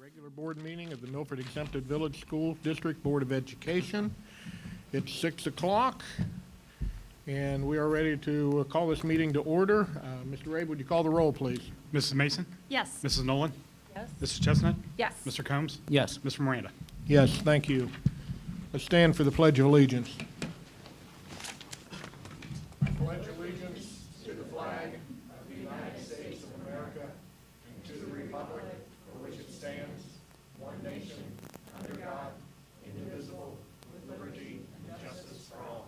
Regular board meeting of the Milford Exempted Village School District Board of Education. It's 6 o'clock, and we are ready to call this meeting to order. Mr. Rabe, would you call the roll, please? Mrs. Mason? Yes. Mrs. Nolan? Yes. Mrs. Chestnut? Yes. Mr. Combs? Yes. Mr. Miranda? Yes, thank you. Let's stand for the Pledge of Allegiance. I pledge allegiance to the flag of the United States of America and to the republic for which it stands, one nation, under God, indivisible, with liberty and justice for all.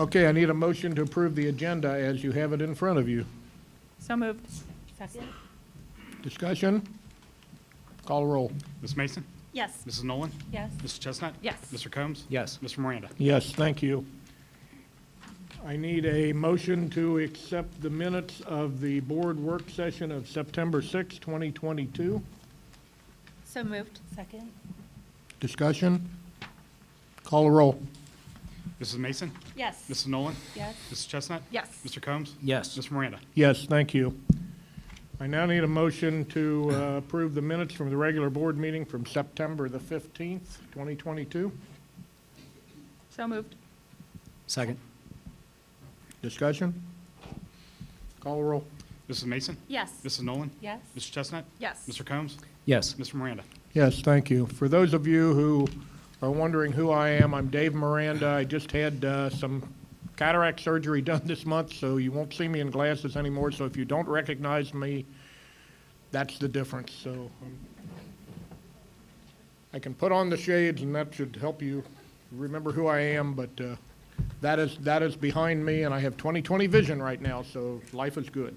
Okay, I need a motion to approve the agenda as you have it in front of you. So moved. Second. Discussion? Call a roll. Ms. Mason? Yes. Mrs. Nolan? Yes. Mrs. Chestnut? Yes. Mr. Combs? Yes. Mr. Miranda? Yes, thank you. I need a motion to accept the minutes of the board work session of September 6, 2022. So moved. Second. Discussion? Call a roll. Mrs. Mason? Yes. Mrs. Nolan? Yes. Mrs. Chestnut? Yes. Mr. Combs? Yes. Mr. Miranda? Yes, thank you. I now need a motion to approve the minutes from the regular board meeting from September the 15th, 2022. So moved. Second. Discussion? Call a roll. Mrs. Mason? Yes. Mrs. Nolan? Yes. Mrs. Chestnut? Yes. Mr. Combs? Yes. Mr. Miranda? Yes, thank you. For those of you who are wondering who I am, I'm Dave Miranda. I just had some cataract surgery done this month, so you won't see me in glasses anymore. So if you don't recognize me, that's the difference. So I can put on the shades, and that should help you remember who I am. But that is behind me, and I have 20/20 vision right now, so life is good.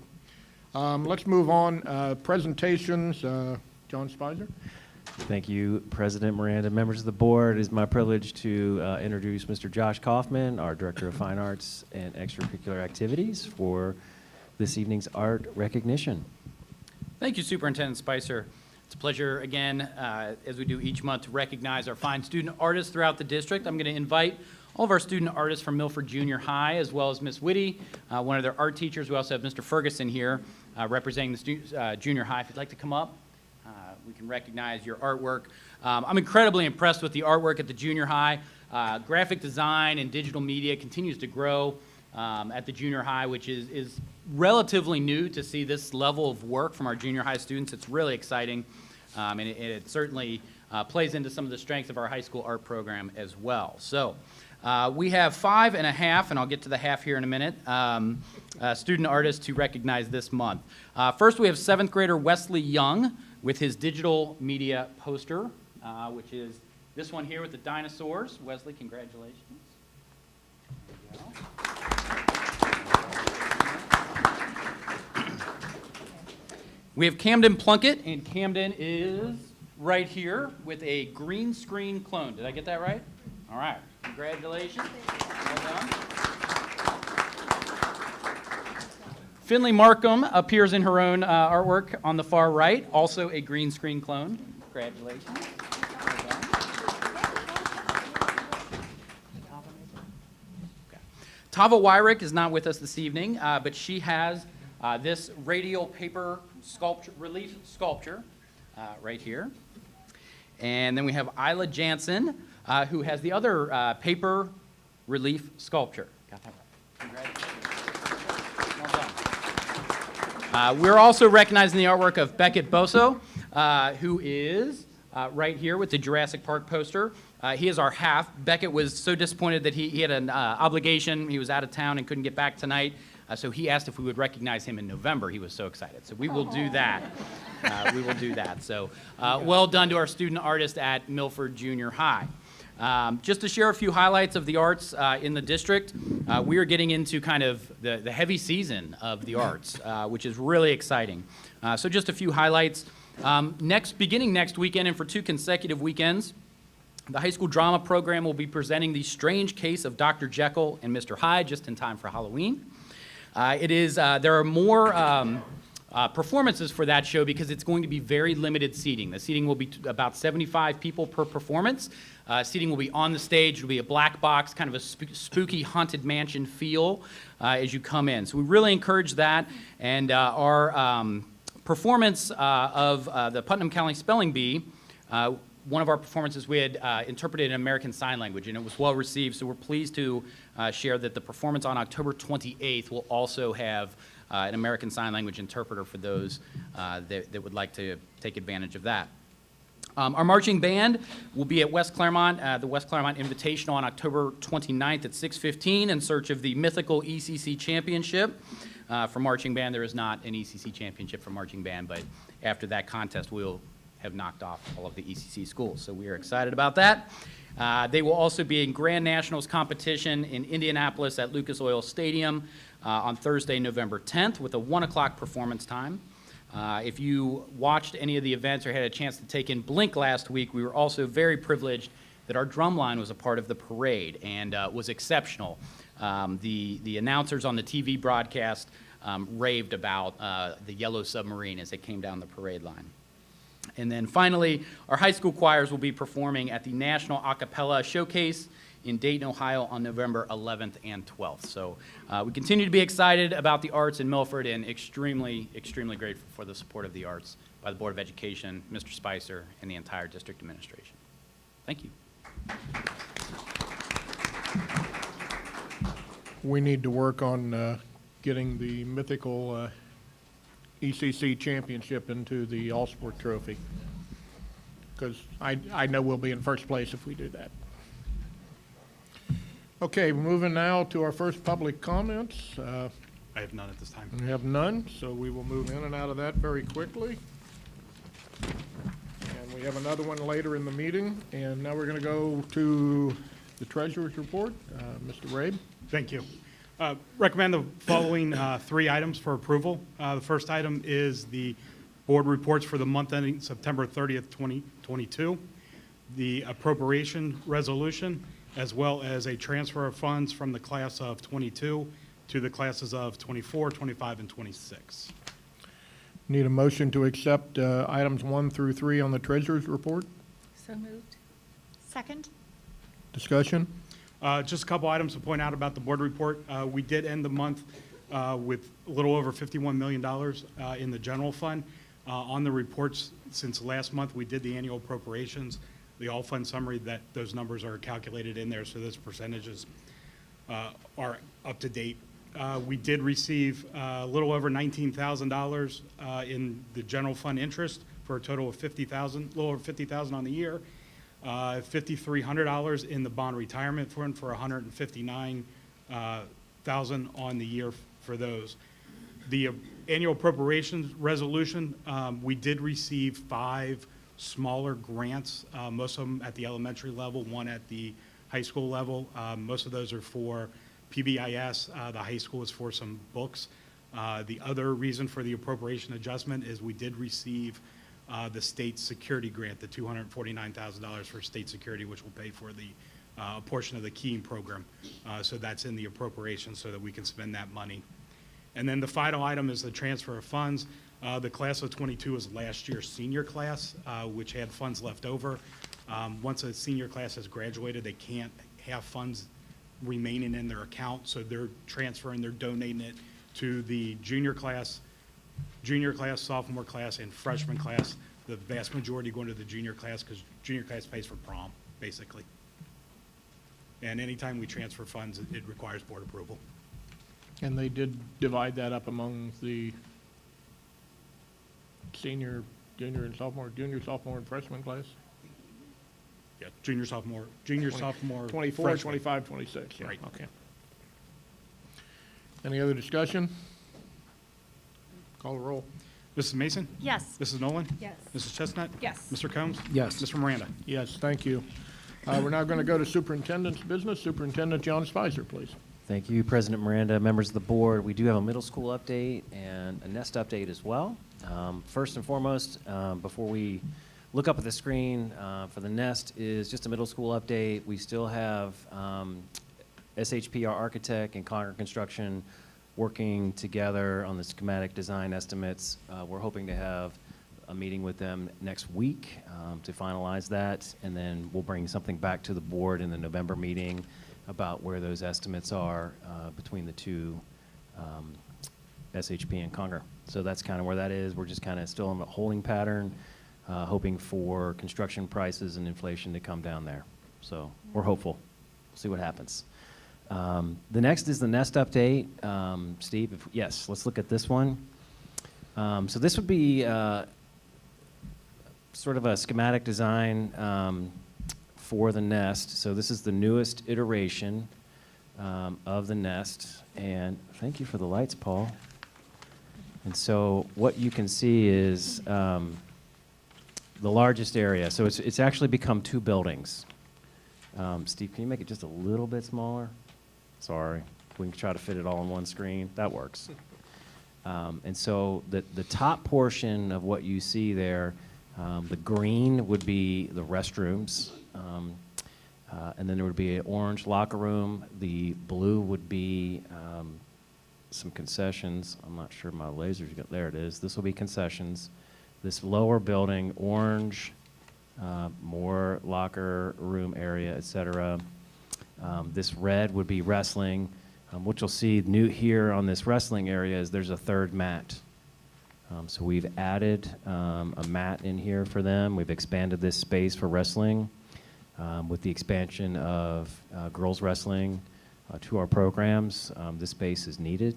Let's move on. Presentations. John Spicer. Thank you, President Miranda. Members of the board, it is my privilege to introduce Mr. Josh Kaufman, our Director of Fine Arts and Extracurricular Activities, for this evening's art recognition. Thank you, Superintendent Spicer. It's a pleasure again, as we do each month, to recognize our fine student artists throughout the district. I'm going to invite all of our student artists from Milford Junior High, as well as Miss Whitty, one of their art teachers. We also have Mr. Ferguson here representing the junior high. If you'd like to come up, we can recognize your artwork. I'm incredibly impressed with the artwork at the junior high. Graphic design and digital media continues to grow at the junior high, which is relatively new to see this level of work from our junior high students. It's really exciting, and it certainly plays into some of the strengths of our high school art program as well. So we have 5 and a half, and I'll get to the half here in a minute, student artists to recognize this month. First, we have 7th grader Wesley Young with his digital media poster, which is this one here with the dinosaurs. Wesley, congratulations. There you go. We have Camden Plunkett, and Camden is right here with a green screen clone. Did I get that right? All right. Congratulations. Well done. Finley Markham appears in her own artwork on the far right, also a green screen clone. Congratulations. Well done. Okay. Tava Wyrick is not with us this evening, but she has this radial paper sculpture, relief sculpture right here. And then we have Isla Jansen, who has the other paper relief sculpture. Got that right. Congratulations. We're also recognizing the artwork of Beckett Boso, who is right here with the Jurassic Park poster. He is our half. Beckett was so disappointed that he had an obligation. He was out of town and couldn't get back tonight. So he asked if we would recognize him in November. He was so excited. So we will do that. We will do that. So well done to our student artist at Milford Junior High. Just to share a few highlights of the arts in the district, we are getting into kind of the heavy season of the arts, which is really exciting. So just a few highlights. Beginning next weekend and for 2 consecutive weekends, the high school drama program will be presenting The Strange Case of Dr. Jekyll and Mr. Hyde, just in time for Halloween. There are more performances for that show because it's going to be very limited seating. The seating will be about 75 people per performance. Seating will be on the stage. It'll be a black box, kind of a spooky haunted mansion feel as you come in. So we really encourage that. And our performance of the Putnam County Spelling Bee, one of our performances we had interpreted in American Sign Language, and it was well received. So we're pleased to share that the performance on October 28th will also have an American Sign Language interpreter for those that would like to take advantage of that. Our marching band will be at West Claremont, the West Claremont Invitational on October 29th at 6:15 in search of the mythical ECC championship. For marching band, there is not an ECC championship for marching band, but after that contest, we'll have knocked off all of the ECC schools. So we are excited about that. They will also be in Grand Nationals competition in Indianapolis at Lucas Oil Stadium on Thursday, November 10th with a 1 o'clock performance time. If you watched any of the events or had a chance to take in Blink last week, we were also very privileged that our drum line was a part of the parade and was exceptional. The announcers on the TV broadcast raved about the Yellow Submarine as it came down the parade line. And then finally, our high school choirs will be performing at the National Acapella Showcase in Dayton, Ohio on November 11th and 12th. So we continue to be excited about the arts in Milford and extremely, extremely grateful for the support of the arts by the Board of Education, Mr. Spicer, and the entire district administration. Thank you. We need to work on getting the mythical ECC championship into the All-Sport Trophy, because I know we'll be in first place if we do that. Okay, moving now to our first public comments. I have none at this time. We have none, so we will move in and out of that very quickly. And we have another one later in the meeting. And now we're going to go to the treasurer's report. Mr. Rabe. Thank you. Recommend the following 3 items for approval. The first item is the board reports for the month ending September 30th, 2022, the appropriation resolution, as well as a transfer of funds from the class of 22 to the classes of 24, 25, and 26. Need a motion to accept items 1 through 3 on the treasurer's report. So moved. Second. Discussion? Just a couple items to point out about the board report. We did end the month with a little over $51 million in the general fund. On the reports since last month, we did the annual appropriations, the all fund summary, that those numbers are calculated in there, so those percentages are up to date. We did receive a little over $19,000 in the general fund interest for a total of $50,000, a little over $50,000 on the year. $5,300 in the bond retirement fund for $159,000 on the year for those. The annual appropriations resolution, we did receive 5 smaller grants, most of them at the elementary level, 1 at the high school level. Most of those are for PBIS. The high school is for some books. The other reason for the appropriation adjustment is we did receive the state security grant, the $249,000 for state security, which will pay for the portion of the Keene program. So that's in the appropriation so that we can spend that money. And then the final item is the transfer of funds. The class of 22 is last year's senior class, which had funds left over. Once a senior class has graduated, they can't have funds remaining in their account, so they're transferring, they're donating it to the junior class, sophomore class, and freshman class. The vast majority going to the junior class because junior class pays for prom, basically. And anytime we transfer funds, it requires board approval. And they did divide that up among the senior, junior, and sophomore, and freshman class? Yeah, junior, sophomore, 24, freshman. 25, 26, yeah, Right. okay. Any other discussion? Call the roll. Mrs. Mason? Yes. Mrs. Nolan? Yes. Mrs. Chestnut? Yes. Mr. Combs? Yes. Mr. Miranda? Yes, thank you. We're now going to go to superintendent's business. Superintendent John Spicer, please. Thank you, President Miranda, members of the board. We do have a middle school update and a Nest update as well. First and foremost, before we look up at the screen for the Nest is just a middle school update. We still have SHP, our architect, and Concord Construction working together on the schematic design estimates. We're hoping to have a meeting with them next week to finalize that, and then we'll bring something back to the board in the November meeting about where those estimates are between the two, SHP and Conger. So that's kind of where that is. We're just kind of still in a holding pattern, hoping for construction prices and inflation to come down there. So we're hopeful. We'll see what happens. The next is the nest update. Steve, yes, let's look at this one. So this would be sort of a schematic design for the nest. So this is the newest iteration of the nest. And thank you for the lights, Paul. And so what you can see is the largest area. So it's actually become 2 buildings. Steve, can you make it just a little bit smaller? Sorry, we can try to fit it all on one screen. That works. And so the top portion of what you see there, the green would be the restrooms, and then there would be an orange locker room. The blue would be some concessions. I'm not sure my laser's got, there it is. This will be concessions. This lower building, orange, more locker room area, et cetera. This red would be wrestling. What you'll see new here on this wrestling area is there's a 3rd mat. So we've added a mat in here for them. We've expanded this space for wrestling with the expansion of girls wrestling to our programs. This space is needed.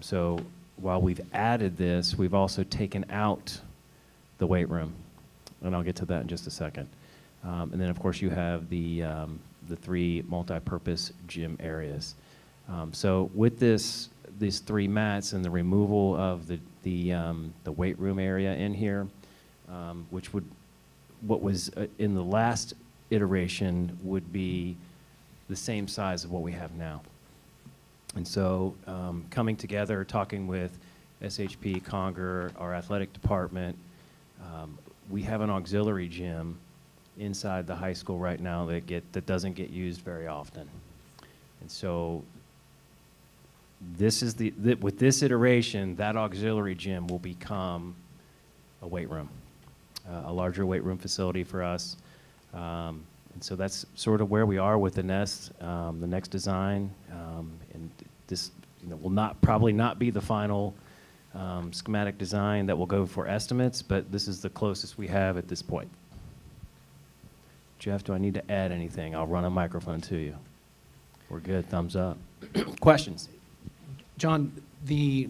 So while we've added this, we've also taken out the weight room. And I'll get to that in just a second. And then, of course, you have the 3 multi-purpose gym areas. So with these 3 mats and the removal of the weight room area in here, what was in the last iteration would be the same size of what we have now. And so coming together, talking with SHP, Conger, our athletic department, we have an auxiliary gym inside the high school right now that doesn't get used very often. And so this is with this iteration, that auxiliary gym will become a weight room, a larger weight room facility for us. And so that's sort of where we are with the nest, the next design. And this will probably not be the final schematic design that will go for estimates, but this is the closest we have at this point. Jeff, do I need to add anything? I'll run a microphone to you. We're good, thumbs up. Questions? John, the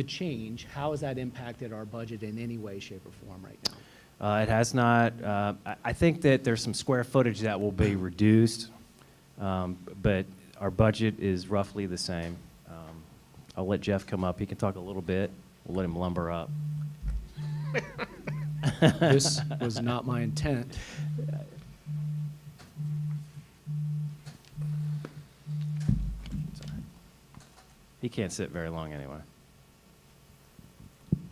change, how has that impacted our budget in any way, shape, or form right now? It has not. I think that there's some square footage that will be reduced, but our budget is roughly the same. I'll let Jeff come up. He can talk a little bit. We'll let him lumber up. This was not my intent. He can't sit very long anyway.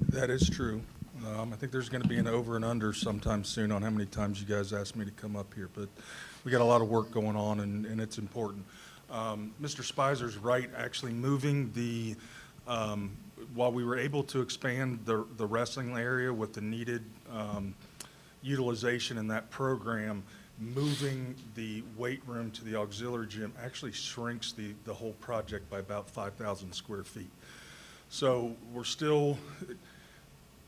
That is true. I think there's going to be an over and under sometime soon on how many times you guys asked me to come up here, but we got a lot of work going on, and it's important. Mr. Spizer's right. Actually, moving the while we were able to expand the wrestling area with the needed utilization in that program, moving the weight room to the auxiliary gym actually shrinks the whole project by about 5,000 square feet. So we're still,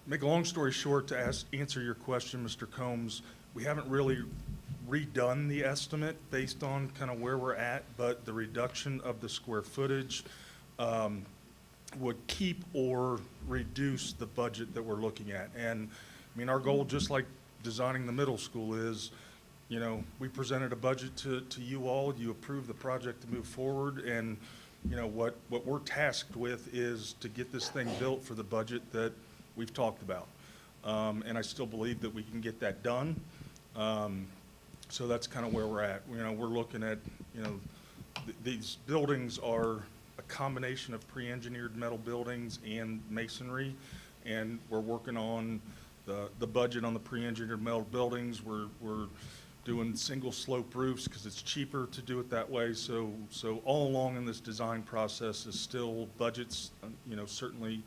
make a long story short, to answer your question, Mr. Combs, we haven't really redone the estimate based on kind of where we're at, but the reduction of the square footage would keep or reduce the budget that we're looking at. And I mean, our goal, just like designing the middle school, is, you know, we presented a budget to you all, you approved the project to move forward, and you know, what we're tasked with is to get this thing built for the budget that we've talked about. And I still believe that we can get that done. So that's kind of where we're at. You know, we're looking at, you know, these buildings are a combination of pre-engineered metal buildings and masonry, and we're working on the budget on the pre-engineered metal buildings. We're doing single slope roofs because it's cheaper to do it that way. So all along in this design process is still budgets, certainly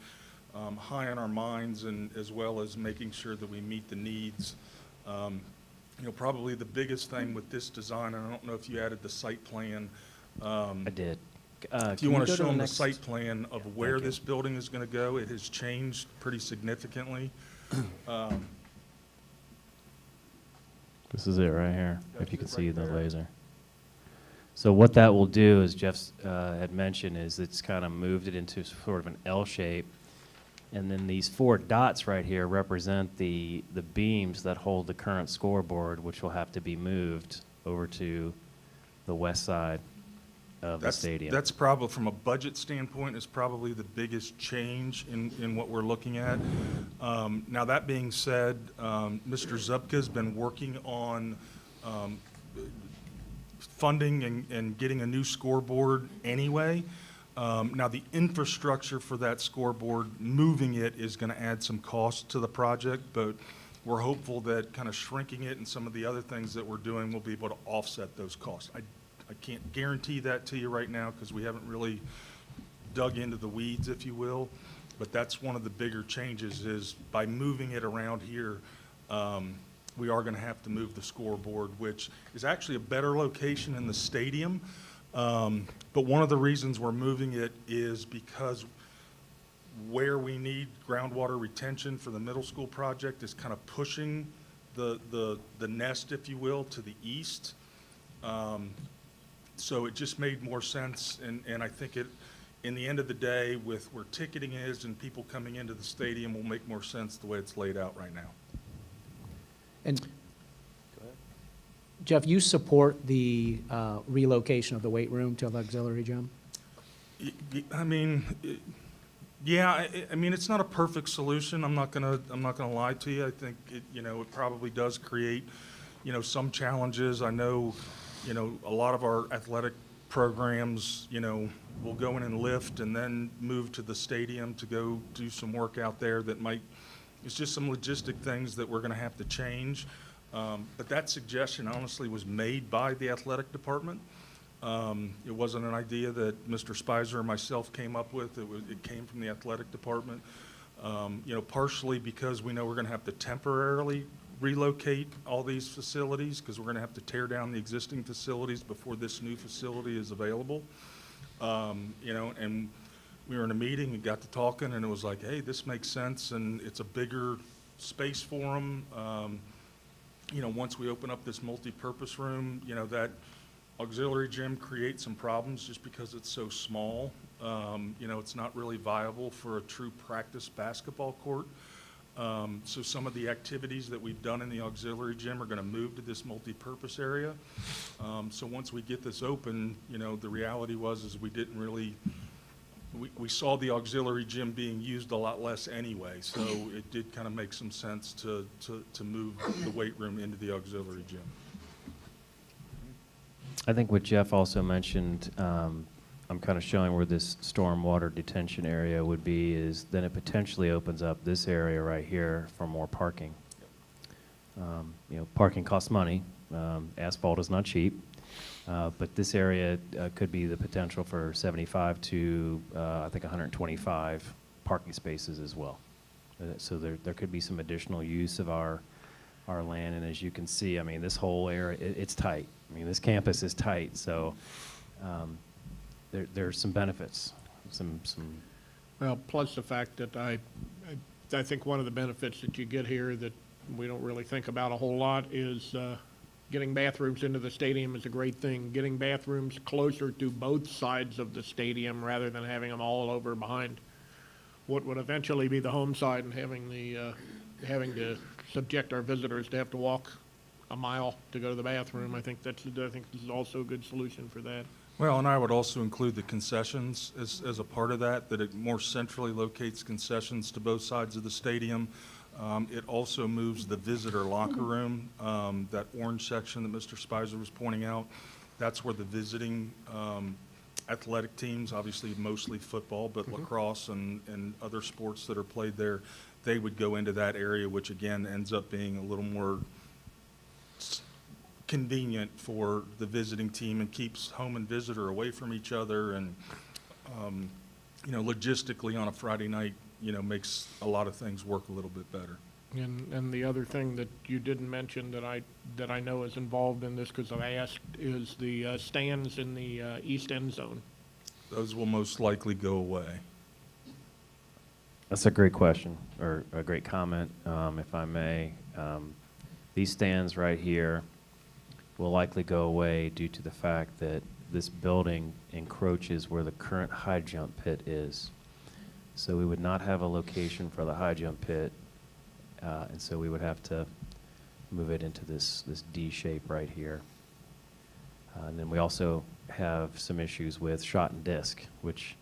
high on our minds, and as well as making sure that we meet the needs. Probably the biggest thing with this design, and I don't know if you added the site plan. I did. If you want to show them the next site plan of where Thank you. this building is going to go, it has changed pretty significantly. This is it right here, if you can That's it see right the there. laser. So what that will do, as Jeff had mentioned, is it's kind of moved it into sort of an L shape. And then these 4 dots right here represent the beams that hold the current scoreboard, which will have to be moved over to the west side of the stadium. That's probably, from a budget standpoint, is probably the biggest change in what we're looking at. Now, that being said, Mr. Zupka's been working on funding and getting a new scoreboard anyway. Now, the infrastructure for that scoreboard, moving it is going to add some cost to the project, but we're hopeful that kind of shrinking it and some of the other things that we're doing will be able to offset those costs. I can't guarantee that to you right now because we haven't really dug into the weeds, if you will, but that's one of the bigger changes is by moving it around here, we are going to have to move the scoreboard, which is actually a better location in the stadium. But one of the reasons we're moving it is because where we need groundwater retention for the middle school project is kind of pushing the nest, if you will, to the east. So it just made more sense, and I think it, in the end of the day, with where ticketing is and people coming into the stadium, will make more sense the way it's laid out right now. And Jeff, you support the relocation of the weight room to the auxiliary gym? I mean, yeah, I mean, it's not a perfect solution. I'm not gonna lie to you. I think it probably does create, some challenges. I know, a lot of our athletic programs, will go in and lift and then move to the stadium to go do some work out there that might, it's just some logistic things that we're gonna have to change. But that suggestion honestly was made by the athletic department. It wasn't an idea that Mr. Spicer or myself came up with. It came from the athletic department. Partially because we know we're going to have to temporarily relocate all these facilities because we're going to have to tear down the existing facilities before this new facility is available. And we were in a meeting and got to talking, and it was like, hey, this makes sense, and it's a bigger space for them. Once we open up this multi-purpose room, that auxiliary gym creates some problems just because it's so small. It's not really viable for a true practice basketball court. So some of the activities that we've done in the auxiliary gym are going to move to this multi-purpose area. So once we get this open, the reality is we didn't really, we saw the auxiliary gym being used a lot less anyway. So it did kind of make some sense to move the weight room into the auxiliary gym. I think what Jeff also mentioned, I'm kind of showing where this stormwater detention area would be, is then it potentially opens up this area right here for more parking. Parking costs money. Asphalt is not cheap. But this area could be the potential for 75 to, I think, 125 parking spaces as well. So there could be some additional use of our land. And as you can see, I mean, this whole area, it's tight. I mean, this campus is tight. So there's some benefits. Well, plus the fact that I think one of the benefits that you get here that we don't really think about a whole lot is getting bathrooms into the stadium is a great thing. Getting bathrooms closer to both sides of the stadium rather than having them all over behind what would eventually be the home side and having to subject our visitors to have to walk a mile to go to the bathroom. I think this is also a good solution for that. Well, and I would also include the concessions as a part of that it more centrally locates concessions to both sides of the stadium. It also moves the visitor locker room, that orange section that Mr. Spicer was pointing out. That's where the visiting athletic teams, obviously mostly football, but lacrosse and other sports that are played there, they would go into that area, which again ends up being a little more convenient for the visiting team and keeps home and visitor away from each other, and you know, logistically on a Friday night, you know, makes a lot of things work a little bit better. And the other thing that you didn't mention that I know is involved in this, because I asked, is the stands in the east end zone. Those will most likely go away. That's a great question, or a great comment, if I may. These stands right here will likely go away due to the fact that this building encroaches where the current high jump pit is. So we would not have a location for the high jump pit, and so we would have to move it into this D shape right here. And then we also have some issues with shot and disc, which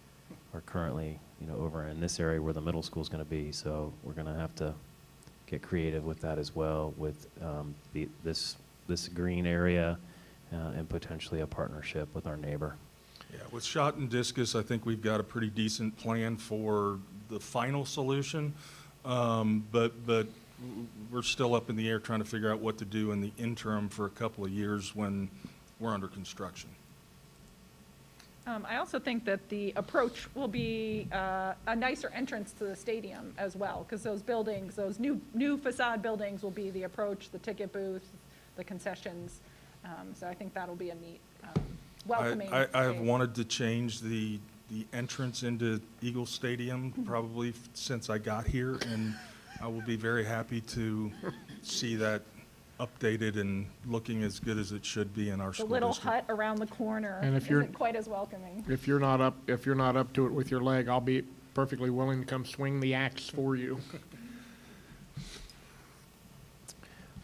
are currently, you know, over in this area where the middle school is going to be. So we're going to have to get creative with that as well, with this green area and potentially a partnership with our neighbor. Yeah, with shot and discus, I think we've got a pretty decent plan for the final solution, but we're still up in the air trying to figure out what to do in the interim for a couple of years when we're under construction. I also think that the approach will be a nicer entrance to the stadium as well, because those buildings, those new facade buildings will be the approach, the ticket booth, the concessions. So I think that'll be a neat, welcoming. I have space. wanted to change the entrance into Eagle Stadium probably since I got here, and I will be very happy to see that updated and looking as good as it should be in our The school little district. hut around the corner And if you're- isn't quite as welcoming. If you're not up to it with your leg, I'll be perfectly willing to come swing the axe for you.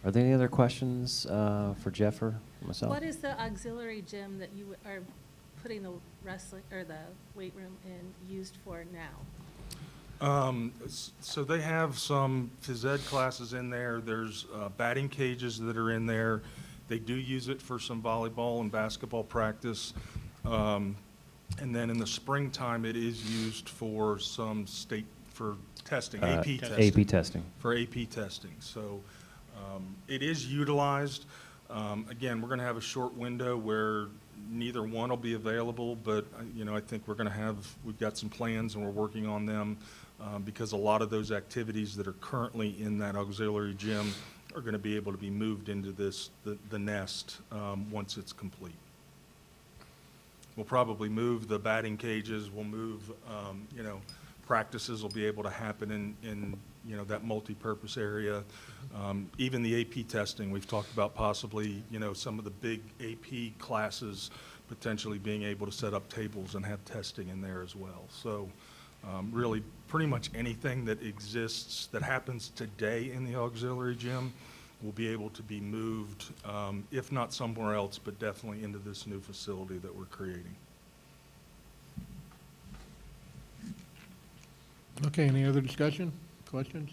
Are there any other questions for Jeff or myself? What is the auxiliary gym that you are putting the wrestling, or the weight room in, used for now? So they have some phys ed classes in there. There's batting cages that are in there. They do use it for some volleyball and basketball practice. And then in the springtime, it is used for some for testing, AP testing. AP testing. For AP testing. So it is utilized. Again, we're going to have a short window where neither one will be available, but you know, I think we've got some plans and we're working on them because a lot of those activities that are currently in that auxiliary gym are going to be able to be moved into the nest once it's complete. We'll probably move the batting cages. We'll move, you know, practices will be able to happen in you know, that multi-purpose area. Even the AP testing, we've talked about possibly, you know, some of the big AP classes potentially being able to set up tables and have testing in there as well. So really pretty much anything that exists, that happens today in the auxiliary gym will be able to be moved, if not somewhere else, but definitely into this new facility that we're creating. Okay, any other discussion, questions?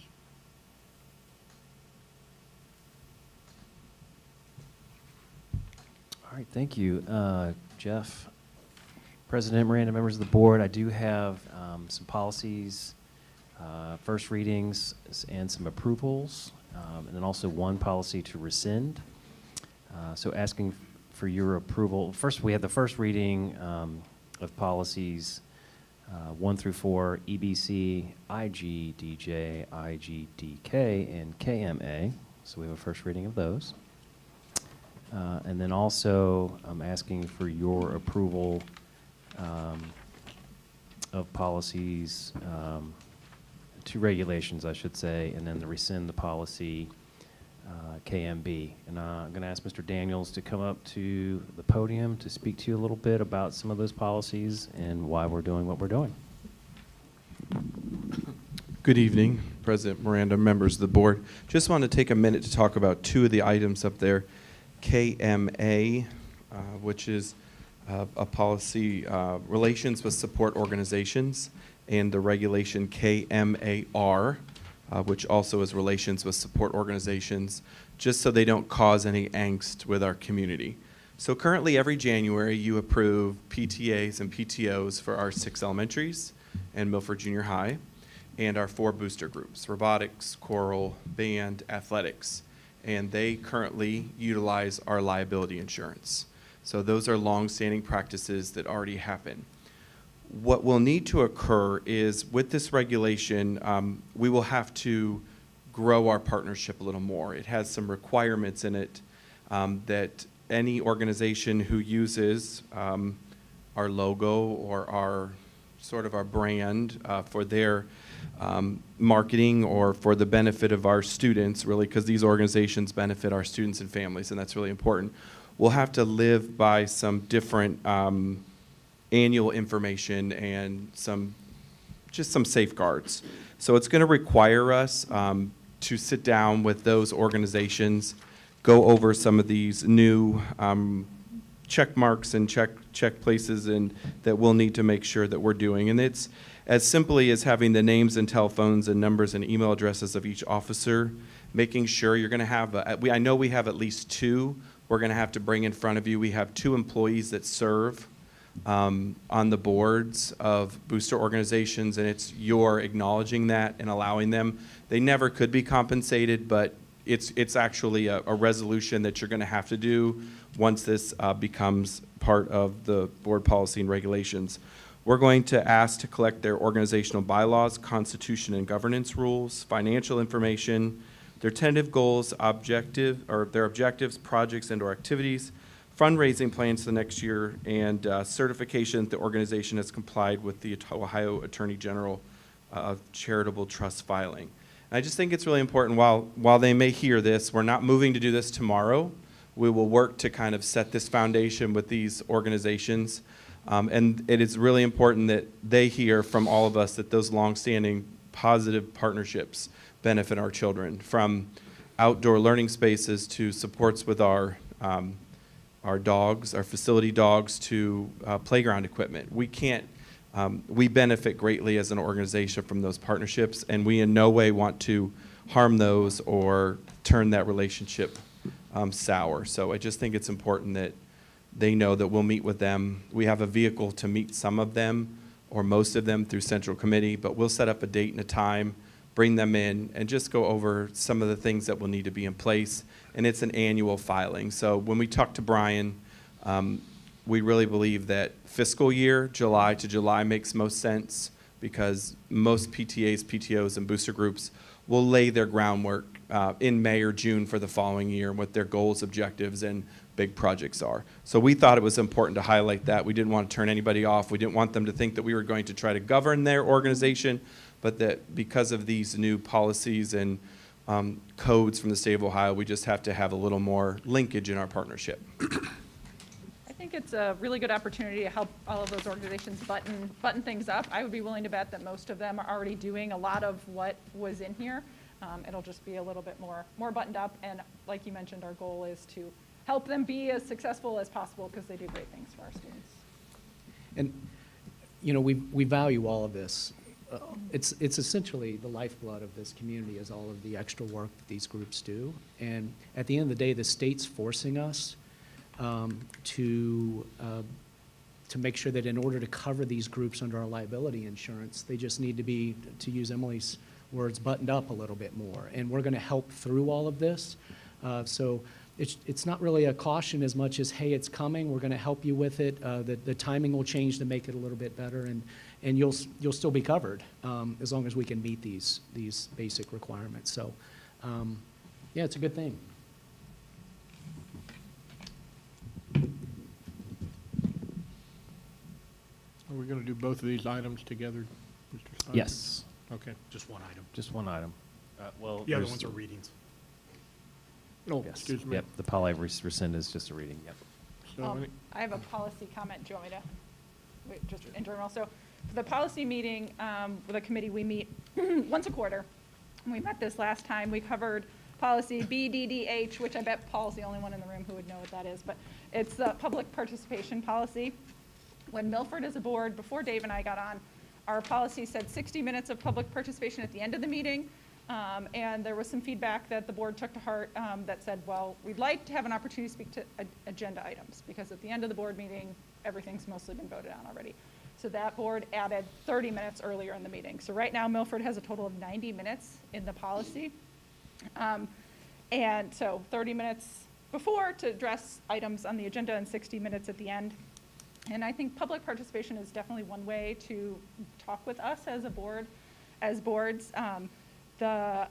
All right, thank you, Jeff. President Miranda, members of the board, I do have some policies, first readings, and some approvals, and then also one policy to rescind. So asking for your approval. First, we have the first reading of policies 1 through 4, EBC, IG, DJ, IGDK, and KMA. So we have a first reading of those. And then also, I'm asking for your approval of policies, 2 regulations, I should say, and then the rescind the policy KMB. And I'm going to ask Mr. Daniels to come up to the podium to speak to you a little bit about some of those policies and why we're doing what we're doing. Good evening, President Miranda, members of the board. Just want to take a minute to talk about 2 of the items up there. KMA, which is a policy relations with support organizations, and the regulation KMAR, which also is relations with support organizations, just so they don't cause any angst with our community. So currently every January you approve PTAs and PTOs for our 6 elementaries and Milford Junior High, and our 4 booster groups, robotics, choral, band, athletics. and they currently utilize our liability insurance. So those are long-standing practices that already happen. What will need to occur is, with this regulation, we will have to grow our partnership a little more. It has some requirements in it that any organization who uses our logo or our brand for their marketing or for the benefit of our students, really, because these organizations benefit our students and families, and that's really important. We'll have to live by some different annual information and some safeguards. So it's going to require us to sit down with those organizations, go over some of these new check marks and check places and that we'll need to make sure that we're doing. And it's as simply as having the names and telephones and numbers and email addresses of each officer, making sure you're going to have, I know we have at least 2 we're going to have to bring in front of you. We have 2 employees that serve on the boards of booster organizations, and it's your acknowledging that and allowing them. They never could be compensated, but it's actually a resolution that you're going to have to do once this becomes part of the board policy and regulations. We're going to ask to collect their organizational bylaws, constitution and governance rules, financial information, their tentative goals, their objectives, projects, and/or activities, fundraising plans for the next year, and certification that the organization has complied with the Ohio Attorney General charitable trust filing. And I just think it's really important, while they may hear this, we're not moving to do this tomorrow. We will work to kind of set this foundation with these organizations. And it is really important that they hear from all of us that those longstanding positive partnerships benefit our children, from outdoor learning spaces to supports with our dogs, our facility dogs, to playground equipment. We benefit greatly as an organization from those partnerships, and we in no way want to harm those or turn that relationship sour. So I just think it's important that they know that we'll meet with them. We have a vehicle to meet some of them or most of them through Central Committee, but we'll set up a date and a time, bring them in, and just go over some of the things that will need to be in place. And it's an annual filing. So when we talk to Brian, we really believe that fiscal year, July to July, makes most sense, because most PTAs, PTOs, and booster groups will lay their groundwork in May or June for the following year and what their goals, objectives, and big projects are. So we thought it was important to highlight that. We didn't want to turn anybody off. We didn't want them to think that we were going to try to govern their organization, but that because of these new policies and codes from the state of Ohio, we just have to have a little more linkage in our partnership. I think it's a really good opportunity to help all of those organizations button things up. I would be willing to bet that most of them are already doing a lot of what was in here. It'll just be a little bit more buttoned up, and like you mentioned, our goal is to help them be as successful as possible, because they do great things for our students. And, you know, we value all of this. It's essentially the lifeblood of this community, is all of the extra work that these groups do. And at the end of the day, the state's forcing us to make sure that in order to cover these groups under our liability insurance, they just need to be, to use Emily's words, buttoned up a little bit more. And we're going to help through all of this. So it's not really a caution as much as, hey, it's coming, we're going to help you with it. The timing will change to make it a little bit better, and you'll still be covered as long as we can meet these basic requirements. So, yeah, it's a good thing. Are we going to do both of these items together, Mr. Stein? Yes, Okay. Just one item. just one item. Well, The other there's- ones are readings. Oh, Yes, excuse me. yep, the Polly rescind is just a reading, yep. So, any- I have a policy comment. Do you want me to, wait, just in general? So for the policy meeting with the committee, we meet once a quarter. We met this last time. We covered policy BDDH, which I bet Paul's the only one in the room who would know what that is, but it's the public participation policy. When Milford as a board, before Dave and I got on, our policy said 60 minutes of public participation at the end of the meeting. And there was some feedback that the board took to heart that said, well, we'd like to have an opportunity to speak to agenda items, because at the end of the board meeting, everything's mostly been voted on already. So that board added 30 minutes earlier in the meeting. So right now, Milford has a total of 90 minutes in the policy. And so 30 minutes before to address items on the agenda and 60 minutes at the end. And I think public participation is definitely one way to talk with us as a board, as boards. But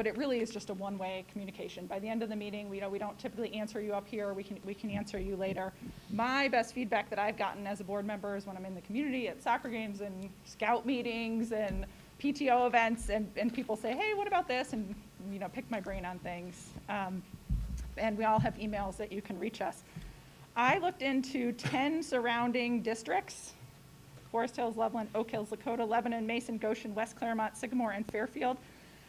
it really is just a one-way communication. By the end of the meeting, we don't typically answer you up here. We can answer you later. My best feedback that I've gotten as a board member is when I'm in the community at soccer games and scout meetings and PTO events, and people say, hey, what about this? And, pick my brain on things. And we all have emails that you can reach us. I looked into 10 surrounding districts: Forest Hills, Loveland, Oak Hills, Lakota, Lebanon, Mason, Goshen, West Claremont, Sycamore, and Fairfield.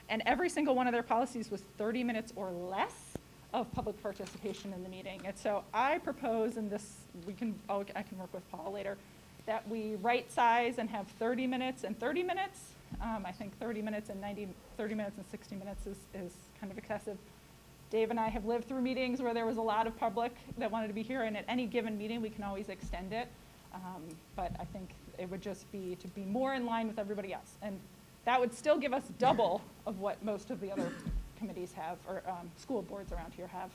And every single one of their policies was 30 minutes or less of public participation in the meeting. And so I propose, and this, I can work with Paul later, that we right size and have 30 minutes and 30 minutes. I think 30 minutes and 60 minutes is kind of excessive. Dave and I have lived through meetings where there was a lot of public that wanted to be here, and at any given meeting, we can always extend it. But I think it would just be to be more in line with everybody else. And that would still give us double of what most of the other committees have, or school boards around here have.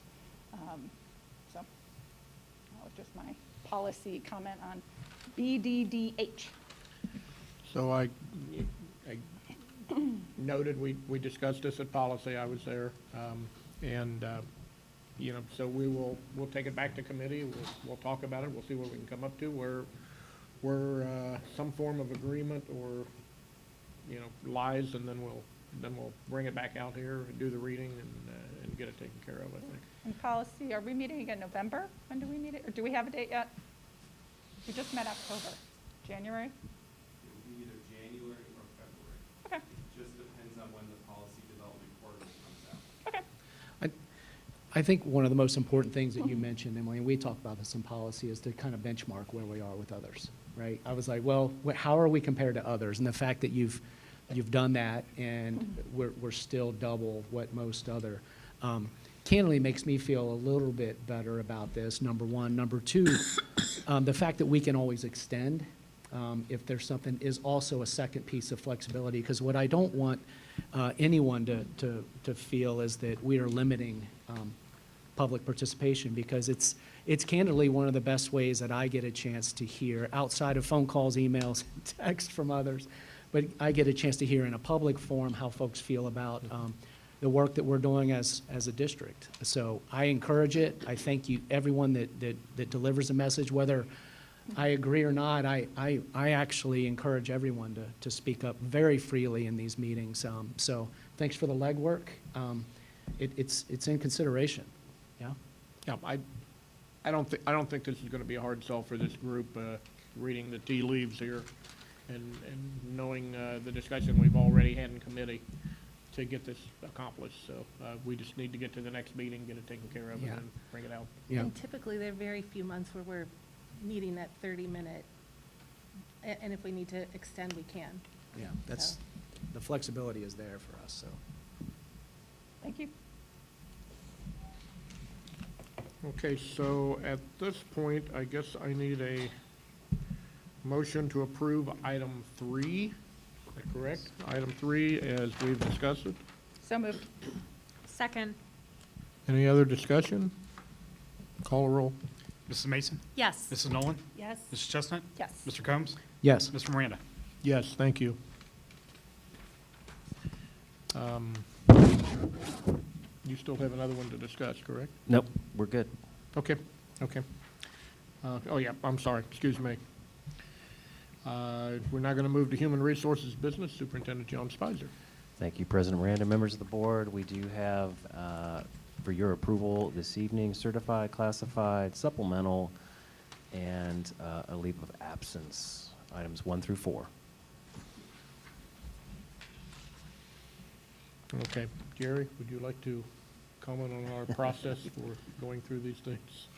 So that was just my policy comment on BDDH. So I noted we discussed this at policy. I was there. So we'll take it back to committee. We'll talk about it. We'll see what we can come up to, where some form of agreement or, lies, and then we'll bring it back out here, do the reading, and get it taken care of, I think. And policy, are we meeting again in November? When do we meet it? Or do we have a date yet? We just met October. January? It will be either January or February. Okay. It just depends on when the policy development quarterly comes out. Okay. I think one of the most important things that you mentioned, Emily, and we talk about this in policy, is to kind of benchmark where we are with others, right? I was like, well, how are we compared to others? And the fact that you've done that, and we're still double what most other, candidly makes me feel a little bit better about this, number one. Number two, the fact that we can always extend if there's something is also a second piece of flexibility, because what I don't want anyone to feel is that we are limiting public participation, because it's candidly one of the best ways that I get a chance to hear, outside of phone calls, emails, and text from others, but I get a chance to hear in a public forum how folks feel about the work that we're doing as a district. So I encourage it. I thank you, everyone that delivers a message, whether I agree or not. I actually encourage everyone to speak up very freely in these meetings. So thanks for the legwork. It's in consideration. Yeah. Yeah, I don't think this is going to be a hard sell for this group, reading the tea leaves here and knowing the discussion we've already had in committee to get this accomplished. So we just need to get to the next meeting, get it taken care of, Yeah. and then bring it out. Yeah. And typically, there are very few months where we're meeting that 30-minute, and if we need to extend, we can. Yeah, So. the flexibility is there for us, so. Thank you. Okay, so at this point, I guess I need a motion to approve item 3. Is that correct? Item 3, as we've discussed it. So moved. Second. Any other discussion? Call a roll. Mrs. Mason? Yes. Mrs. Nolan? Yes. Mrs. Chestnut? Yes. Mr. Combs? Yes. Mr. Miranda? Yes, thank you. You still have another one to discuss, correct? Nope, we're good. Okay. Oh, yeah, I'm sorry, excuse me. We're now going to move to Human Resources Business, Superintendent John Spicer. Thank you, President Miranda, members of the board. We do have, for your approval this evening, certified, classified, supplemental, and a leave of absence, items 1 through 4. Okay, Jerry, would you like to comment on our process for going through these things?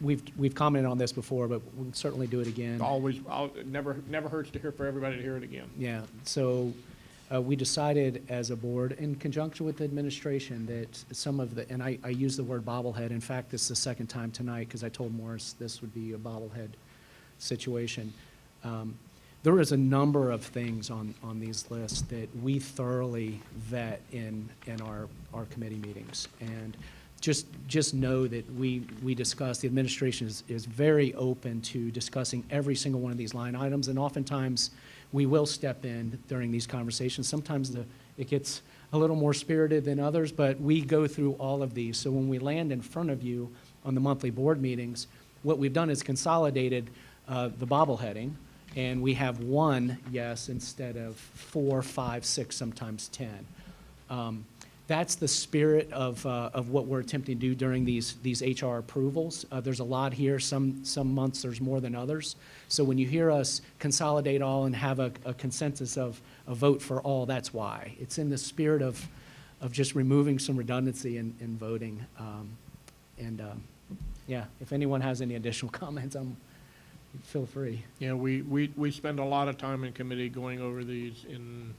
We've commented on this before, but we'll certainly do it again. It never hurts to hear for everybody to hear it again. Yeah, so we decided as a board, in conjunction with the administration, that some of the, and I use the word bobblehead. In fact, this is the second time tonight, because I told Morris this would be a bobblehead situation. there is a number of things on these lists that we thoroughly vet in our committee meetings. And just know that we discuss, the administration is very open to discussing every single one of these line items, and oftentimes we will step in during these conversations. Sometimes it gets a little more spirited than others, but we go through all of these. So when we land in front of you on the monthly board meetings, what we've done is consolidated the bobbleheading, and we have one yes instead of 4, 5, 6, sometimes 10. That's the spirit of what we're attempting to do during these HR approvals. There's a lot here. Some months there's more than others. So when you hear us consolidate all and have a consensus of a vote for all, that's why. It's in the spirit of just removing some redundancy in voting. Yeah, if anyone has any additional comments, feel free. Yeah, we spend a lot of time in committee going over these in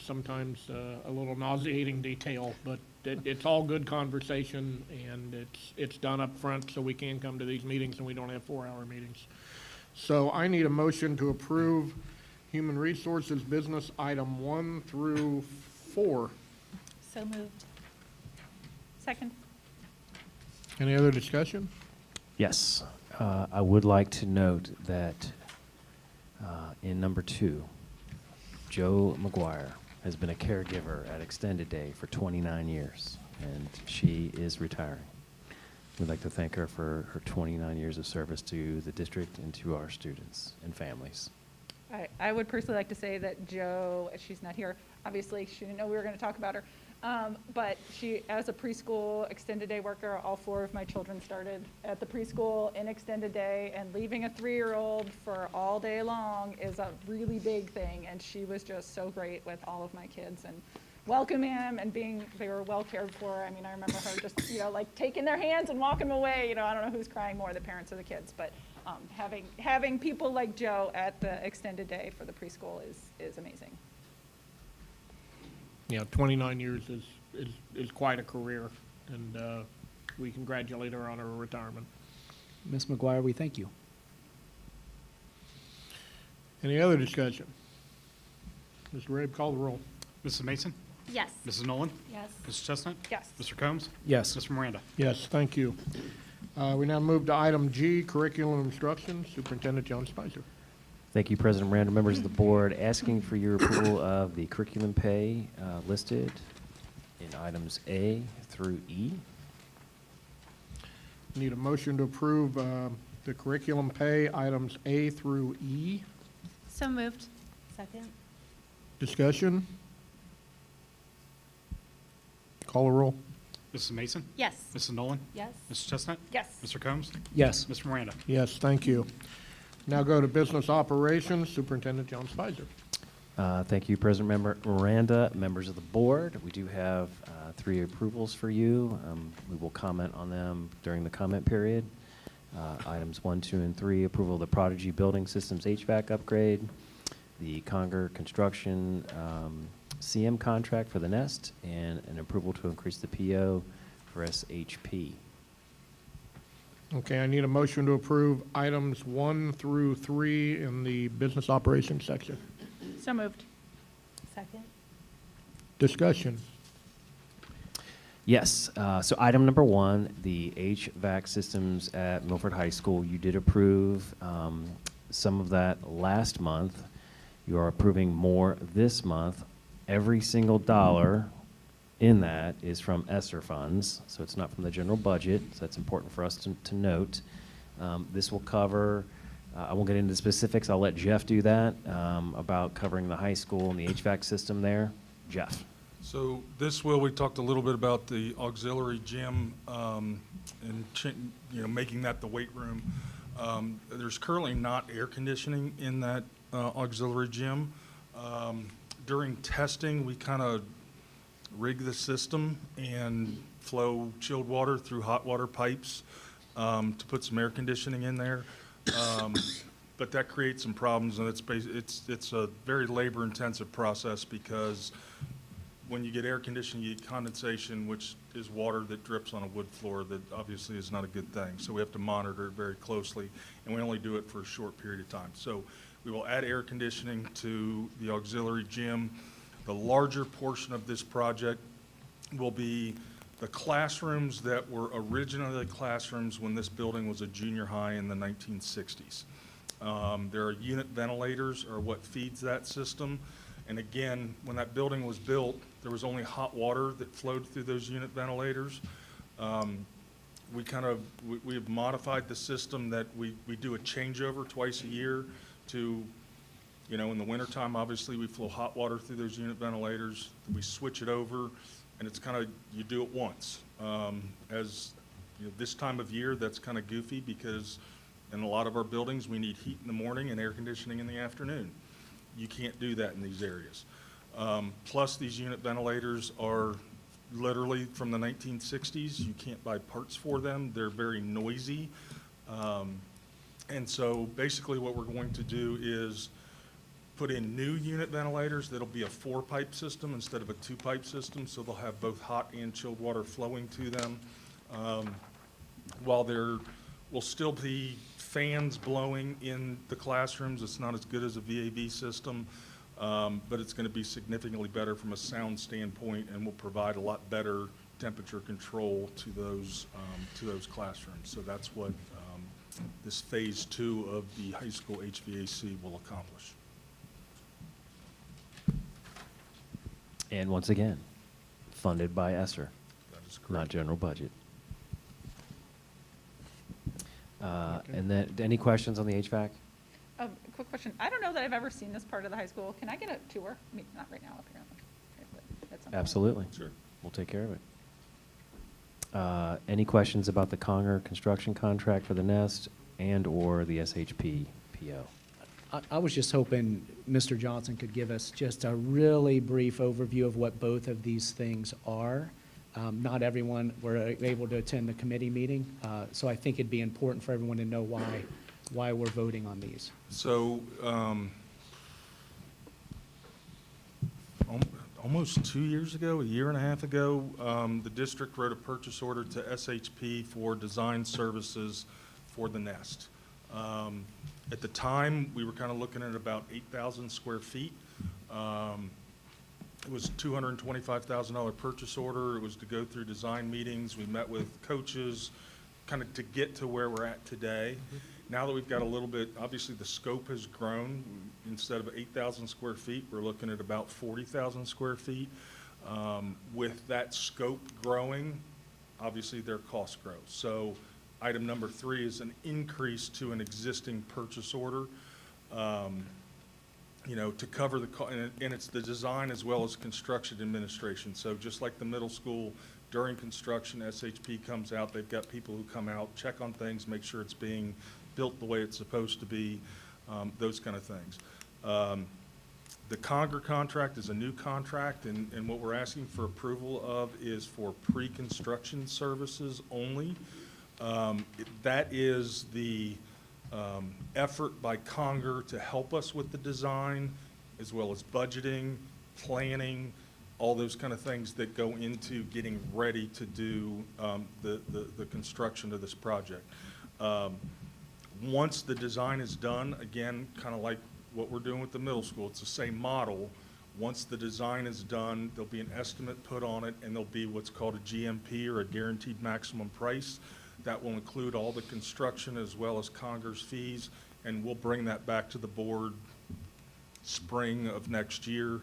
sometimes a little nauseating detail, but it's all good conversation, and it's done up front so we can come to these meetings and we don't have 4-hour meetings. So I need a motion to approve Human Resources Business Item 1 through 4. So moved. Second. Any other discussion? Yes, I would like to note that in number 2, Joe McGuire has been a caregiver at Extended Day for 29 years, and she is retiring. We'd like to thank her for her 29 years of service to the district and to our students and families. I would personally like to say that Joe, she's not here, obviously, she didn't know we were going to talk about her, but she, as a preschool extended day worker, all 4 of my children started at the preschool in extended day, and leaving a 3-year-old for all day long is a really big thing, and she was just so great with all of my kids and welcoming them and they were well cared for. I mean, I remember her just, like taking their hands and walking them away. I don't know who's crying more, the parents or the kids, but having people like Joe at the extended day for the preschool is amazing. 29 years is quite a career, and we congratulate her on her retirement. Ms. McGuire, we thank you. Any other discussion? Mr. Rabe, call the roll. Mrs. Mason? Yes. Mrs. Nolan? Yes. Mrs. Chestnut? Yes. Mr. Combs? Yes. Mr. Miranda? Yes, thank you. We now move to item G, curriculum instruction. Superintendent John Spicer. Thank you, President Miranda, members of the board. Asking for your approval of the curriculum pay listed in items A through E. Need a motion to approve the curriculum pay items A through E. So moved. Second. Discussion? Call the roll. Mrs. Mason? Yes. Mrs. Nolan? Yes. Mrs. Chestnut? Yes. Mr. Combs? Yes. Mr. Miranda? Yes, thank you. Now go to business operations. Superintendent John Spicer. Thank you, President Miranda, members of the board. We do have 3 approvals for you. We will comment on them during the comment period. Items 1, 2, and 3, approval of the Prodigy Building Systems HVAC upgrade, the Conger Construction CM contract for the Nest, and an approval to increase the PO for SHP. Okay, I need a motion to approve items 1 through 3 in the business operations section. So moved. Second. Discussion. Yes, so item number 1, the HVAC systems at Milford High School. You did approve some of that last month. You are approving more this month. Every single dollar in that is from ESSER funds, so it's not from the general budget, so that's important for us to note. This will cover, I won't get into specifics, I'll let Jeff do that, about covering the high school and the HVAC system there. Jeff. So this we talked a little bit about the auxiliary gym and making that the weight room. There's currently not air conditioning in that auxiliary gym. During testing, we kind of rig the system and flow chilled water through hot water pipes to put some air conditioning in there. But that creates some problems, and it's a very labor-intensive process because when you get air conditioning, you get condensation, which is water that drips on a wood floor that obviously is not a good thing. So we have to monitor it very closely, and we only do it for a short period of time. So We will add air conditioning to the auxiliary gym. The larger portion of this project will be the classrooms that were originally classrooms when this building was a junior high in the 1960s. There are unit ventilators are what feeds that system. And again, when that building was built, there was only hot water that flowed through those unit ventilators. We have modified the system that we do a changeover twice a year to, in the wintertime, obviously, we flow hot water through those unit ventilators. We switch it over, and it's you do it once. This time of year, that's kind of goofy because in a lot of our buildings, we need heat in the morning and air conditioning in the afternoon. You can't do that in these areas. Plus, these unit ventilators are literally from the 1960s. You can't buy parts for them. They're very noisy. And so basically what we're going to do is put in new unit ventilators that'll be a 4-pipe system instead of a 2-pipe system, so they'll have both hot and chilled water flowing to them. While there will still be fans blowing in the classrooms, it's not as good as a VAV system, but it's going to be significantly better from a sound standpoint and will provide a lot better temperature control to those classrooms. So that's what this phase 2 of the high school HVAC will accomplish. And once again, funded by ESSER, That is correct. not general budget. And then, any questions on the HVAC? Quick question. I don't know that I've ever seen this part of the high school. Can I get a tour? I mean, not right now, apparently. But at some point. Absolutely. Sure. We'll take care of it. Any questions about the Conger construction contract for the Nest and/or the SHP PO? I was just hoping Mr. Johnson could give us just a really brief overview of what both of these things are. Not everyone were able to attend the committee meeting, so I think it'd be important for everyone to know why we're voting on these. So, almost 2 years ago, a year and a half ago, the district wrote a purchase order to SHP for design services for the Nest. At the time, we were kind of looking at about 8,000 square feet. It was a $225,000 purchase order. It was to go through design meetings. We met with coaches, kind of to get to where we're at today. Now that we've got a little bit, obviously the scope has grown. Instead of 8,000 square feet, we're looking at about 40,000 square feet. With that scope growing, obviously their costs grow. So item number 3 is an increase to an existing purchase order, to cover the and it's the design as well as construction administration. So just like the middle school, during construction, SHP comes out, they've got people who come out, check on things, make sure it's being built the way it's supposed to be, those kind of things. The Conger contract is a new contract, and what we're asking for approval of is for pre-construction services only. That is the effort by Conger to help us with the design, as well as budgeting, planning, all those kind of things that go into getting ready to do the construction of this project. Once the design is done, again, kind of like what we're doing with the middle school, it's the same model. Once the design is done, there'll be an estimate put on it, and there'll be what's called a GMP, or a guaranteed maximum price. That will include all the construction as well as Conger's fees, and we'll bring that back to the board spring of next year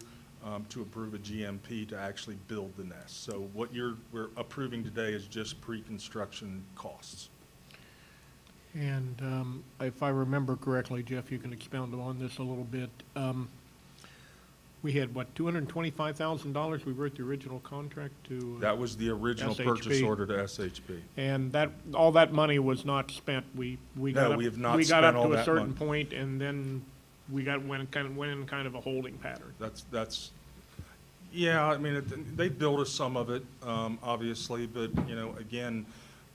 to approve a GMP to actually build the Nest. So what we're approving today is just pre-construction costs. And if I remember correctly, Jeff, you can expound on this a little bit. We had, what, $225,000 we wrote the original contract to? That was the original purchase SHP. order to SHP. And that, all that money was not spent. We got No, up, we have not we got spent up all to a that certain money. point, and then we went in kind of a holding pattern. That's, yeah, I mean, they billed us some of it, obviously, but, again,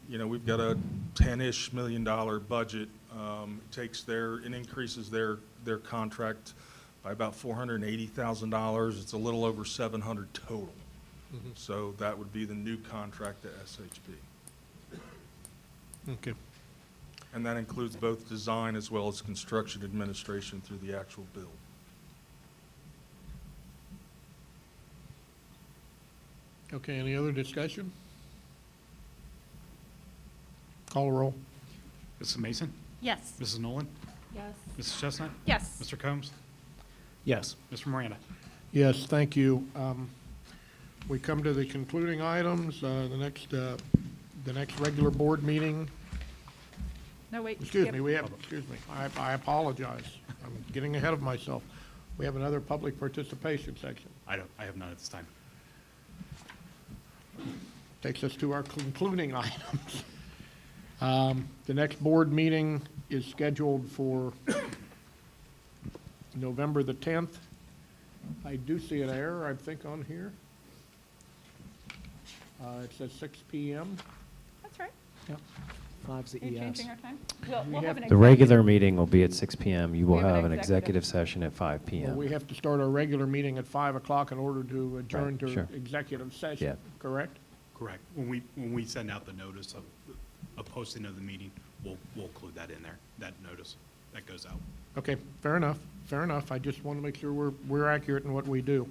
we've got a $10-ish million budget. It increases their contract by about $480,000. It's a little over $700 total. Mm-hmm. So that would be the new contract to SHP. Okay. and that includes both design as well as construction administration through the actual build. Okay, any other discussion? Call roll. Mrs. Mason? Yes. Mrs. Nolan? Yes. Mrs. Chestnut? Yes. Mr. Combs? Yes. Mr. Miranda? Yes, thank you. We come to the concluding items, the next regular board meeting. No, wait. Excuse skip. me, I apologize. I'm getting ahead of myself. We have another public participation section. I have none at this time. Takes us to our concluding items. The next board meeting is scheduled for November the 10th. I do see an error, I think, on here. It says 6 PM. That's right. Yep. 5's the Are you ES. changing our time? We'll We have have an The executive- regular meeting will be at 6 PM. You will We have an have an executive. executive session at 5 Well, PM. we have to start our regular meeting at 5 o'clock in order to adjourn Right, to sure. executive session, Yeah. correct? Correct. When we send out the notice of posting of the meeting, we'll include that in there, that notice that goes out. Okay, fair enough, fair enough. I just want to make sure we're accurate in what we do.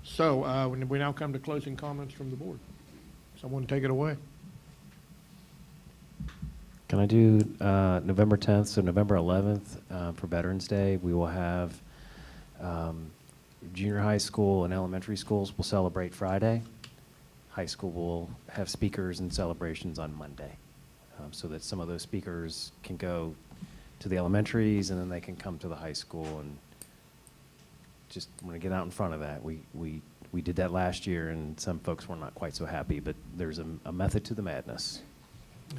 So, we now come to closing comments from the board. Someone take it away. Can I do November 10th? So November 11th for Veterans Day, we will have junior high school and elementary schools will celebrate Friday. High school will have speakers and celebrations on Monday, so that some of those speakers can go to the elementaries and then they can come to the high school, and just want to get out in front of that. We did that last year and some folks were not quite so happy, but there's a method to the madness.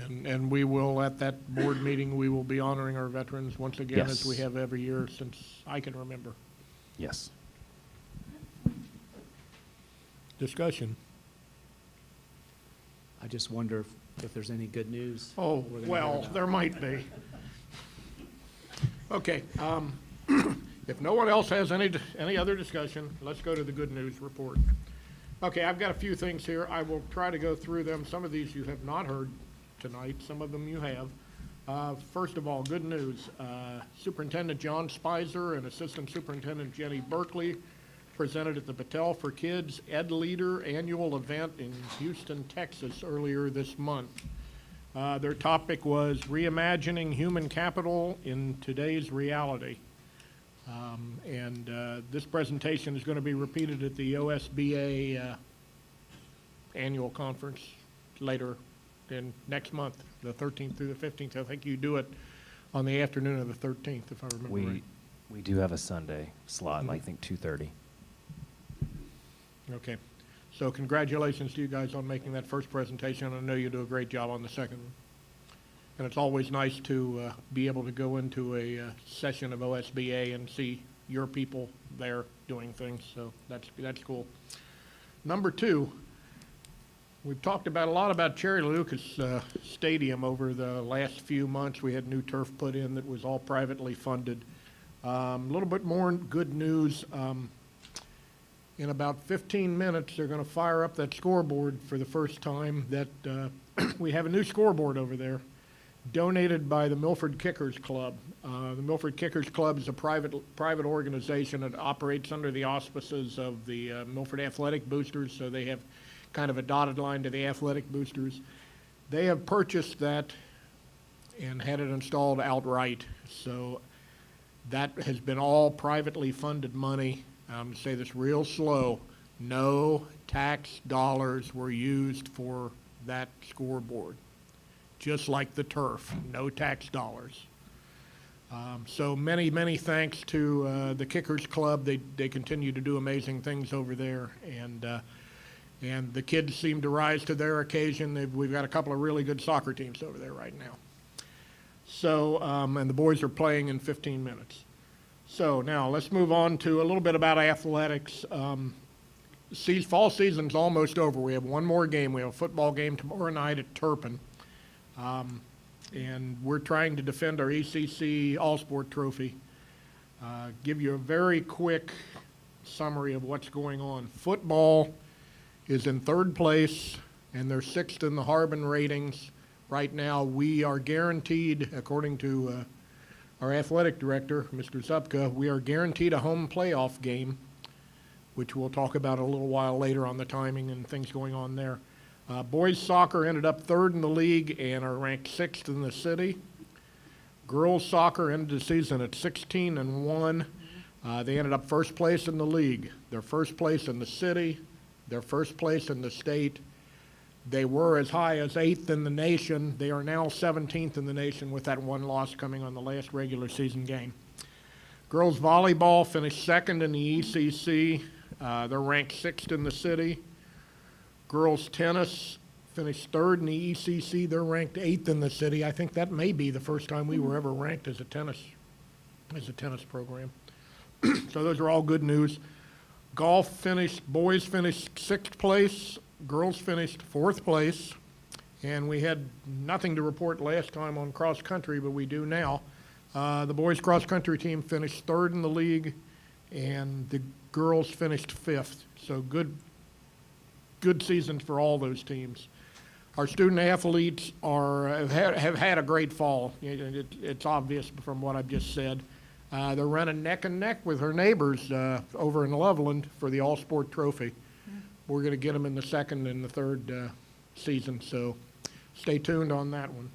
And we will, at that board meeting, we will be honoring our veterans once again, as we Yes. have every year since I can remember. Yes. Discussion. I just wonder if there's any good news. Oh, we're gonna hear well, about. there might be. Okay, if no one else has any other discussion, let's go to the good news report. Okay, I've got a few things here. I will try to go through them. Some of these you have not heard tonight, some of them you have. First of all, good news. Superintendent John Spicer and Assistant Superintendent Jenny Berkeley presented at the Battelle for Kids Ed Leader annual event in Houston, Texas earlier this month. Their topic was reimagining human capital in today's reality. This presentation is going to be repeated at the OSBA annual conference later in next month, the 13th through the 15th. I think you do it on the afternoon of the 13th, if I remember right. We do have a Sunday slot, I think 2:30. Okay. So congratulations to you guys on making that first presentation. I know you do a great job on the second one. And it's always nice to be able to go into a session of OSBA and see your people there doing things, so that's cool. Number two, we've talked a lot about Cherry Lucas Stadium over the last few months. We had new turf put in that was all privately funded. A little bit more good news. In about 15 minutes, they're going to fire up that scoreboard for the first time. That we have a new scoreboard over there, donated by the Milford Kickers Club. The Milford Kickers Club is a private organization that operates under the auspices of the Milford Athletic Boosters, so they have kind of a dotted line to the Athletic Boosters. They have purchased that and had it installed outright, so that has been all privately funded money. I'm going to say this real slow. No tax dollars were used for that scoreboard. Just like the turf, no tax dollars. So many thanks to the Kickers Club. They continue to do amazing things over there, and the kids seem to rise to their occasion. We've got a couple of really good soccer teams over there right now. So, and the boys are playing in 15 minutes. So now let's move on to a little bit about athletics. Fall season's almost over. We have one more game. We have a football game tomorrow night at Turpin. And we're trying to defend our ECC All-Sport Trophy. Give you a very quick summary of what's going on. Football is in third place and they're 6th in the Harbin ratings. Right now, we are guaranteed, according to our athletic director, Mr. Zupka, we are guaranteed a home playoff game, which we'll talk about a little while later on the timing and things going on there. Boys soccer ended up 3rd in the league and are ranked 6th in the city. Girls soccer ended the season at 16-1. They ended up 1st place in the league. They're 1st place in the city. They're 1st place in the state. They were as high as 8th in the nation. They are now 17th in the nation with that one loss coming on the last regular season game. Girls volleyball finished 2nd in the ECC. They're ranked 6th in the city. Girls tennis finished 3rd in the ECC. They're ranked 8th in the city. I think that may be the first time we were ever ranked as a tennis program. So those are all good news. Golf finished, boys finished 6th place. Girls finished 4th place, and we had nothing to report last time on cross country, but we do now. The boys cross country team finished 3rd in the league, and the girls finished 5th. So good seasons for all those teams. Our student athletes have had a great fall. It's obvious from what I've just said. They're running neck and neck with her neighbors over in Loveland for the All-Sport Trophy. We're going to get them in the 2nd and the 3rd season, so stay tuned on that one.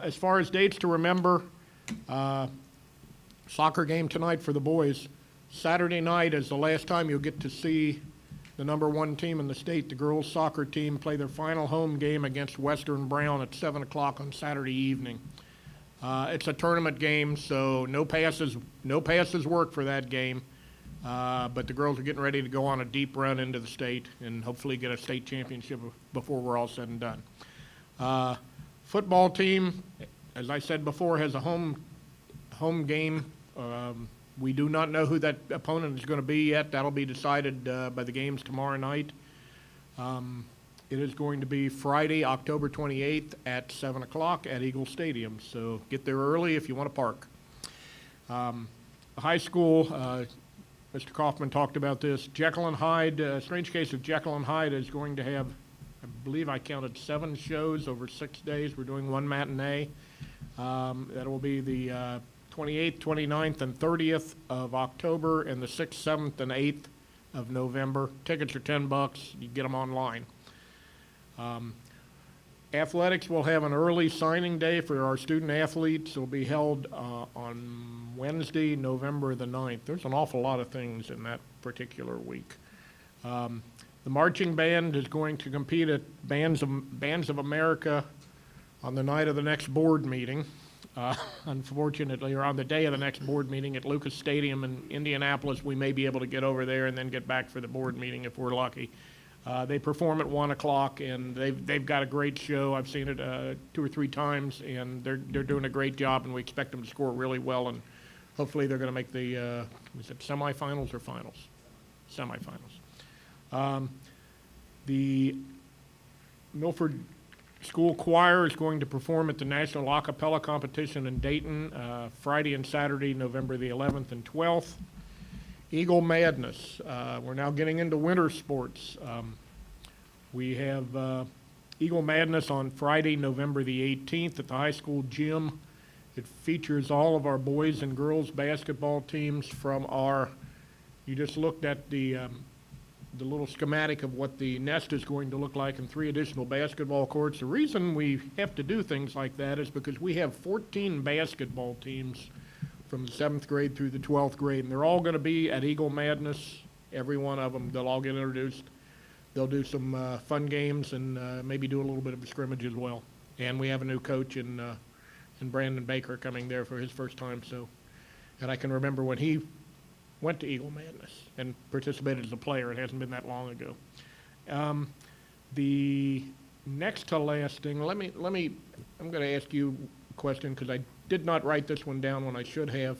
As far as dates to remember, soccer game tonight for the boys. Saturday night is the last time you'll get to see the #1 team in the state, the girls soccer team, play their final home game against Western Brown at 7 o'clock on Saturday evening. It's a tournament game, so no passes work for that game. But the girls are getting ready to go on a deep run into the state and hopefully get a state championship before we're all said and done. Football team, as I said before, has a home game. We do not know who that opponent is going to be yet. That'll be decided by the games tomorrow night. It is going to be Friday, October 28th at 7 o'clock at Eagle Stadium. So get there early if you want to park. High school, Mr. Kaufman talked about this. Jekyll and Hyde, Strange Case of Jekyll and Hyde is going to have, I believe I counted 7 shows over 6 days. We're doing 1 matinee. That will be the 28th, 29th, and 30th of October, and the 6th, 7th, and 8th of November. Tickets are $10. You get them online. Athletics will have an early signing day for our student athletes. It will be held on Wednesday, November the 9th. There's an awful lot of things in that particular week. The marching band is going to compete at Bands of America on the night of the next board meeting. Unfortunately, or on the day of the next board meeting at Lucas Stadium in Indianapolis. We may be able to get over there and then get back for the board meeting if we're lucky. They perform at 1 o'clock, and they've got a great show. I've seen it 2 or 3 times, and they're doing a great job, and we expect them to score really well, and hopefully they're going to make the is it semifinals or finals? Semifinals. The Milford School Choir is going to perform at the National Acapella Competition in Dayton Friday and Saturday, November the 11th and 12th. Eagle Madness. We're now getting into winter sports. We have Eagle Madness on Friday, November the 18th at the high school gym. It features all of our boys and girls basketball teams from our, you just looked at the little schematic of what the nest is going to look like, and 3 additional basketball courts. The reason we have to do things like that is because we have 14 basketball teams from the 7th grade through the 12th grade, and they're all going to be at Eagle Madness, every one of them. They'll all get introduced. They'll do some fun games and maybe do a little bit of a scrimmage as well. And we have a new coach in Brandon Baker coming there for his first time. So, and I can remember when he went to Eagle Madness and participated as a player. It hasn't been that long ago. The next to last thing, I'm going to ask you a question because I did not write this one down when I should have.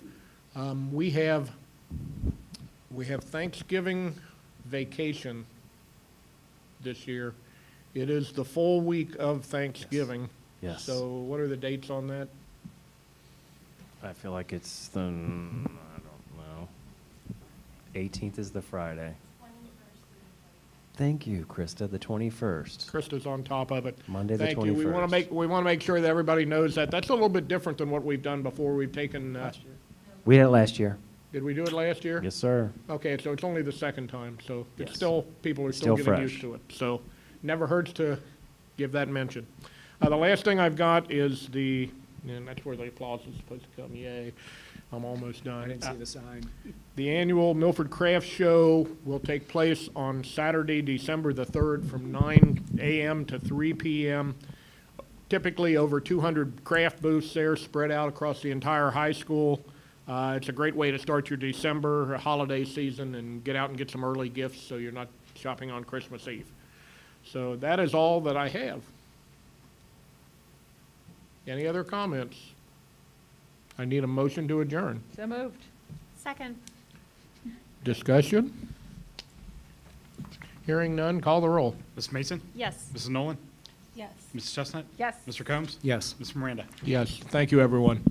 We have Thanksgiving vacation this year. It is the full week of Thanksgiving. Yes. So what are the dates on that? I feel like it's the, I don't know. 18th is the Friday. Thank you, Krista, the 21st. Krista's on top of it. Monday the Thank you. We want 21st. to make sure that everybody knows that. That's a little bit different than what we've done before. We've taken, We did it last year. did we do it last year? Yes, sir. Okay, so it's only the second time, so it's Yes. still, people are still Still getting fresh. used to it. So never hurts to give that mention. The last thing I've got is and that's where the applause is supposed to come, yay. I'm almost done. I didn't see the sign. The annual Milford Craft Show will take place on Saturday, December the 3rd from 9 a.m. to 3 p.m. Typically over 200 craft booths there spread out across the entire high school. It's a great way to start your December holiday season and get out and get some early gifts so you're not shopping on Christmas Eve. So that is all that I have. Any other comments? I need a motion to adjourn. So moved. Second. Discussion? Hearing none, call the roll. Ms. Mason? Yes. Mrs. Nolan? Yes. Mrs. Chestnut? Yes. Mr. Combs? Yes. Mr. Miranda? Yes, thank you, everyone.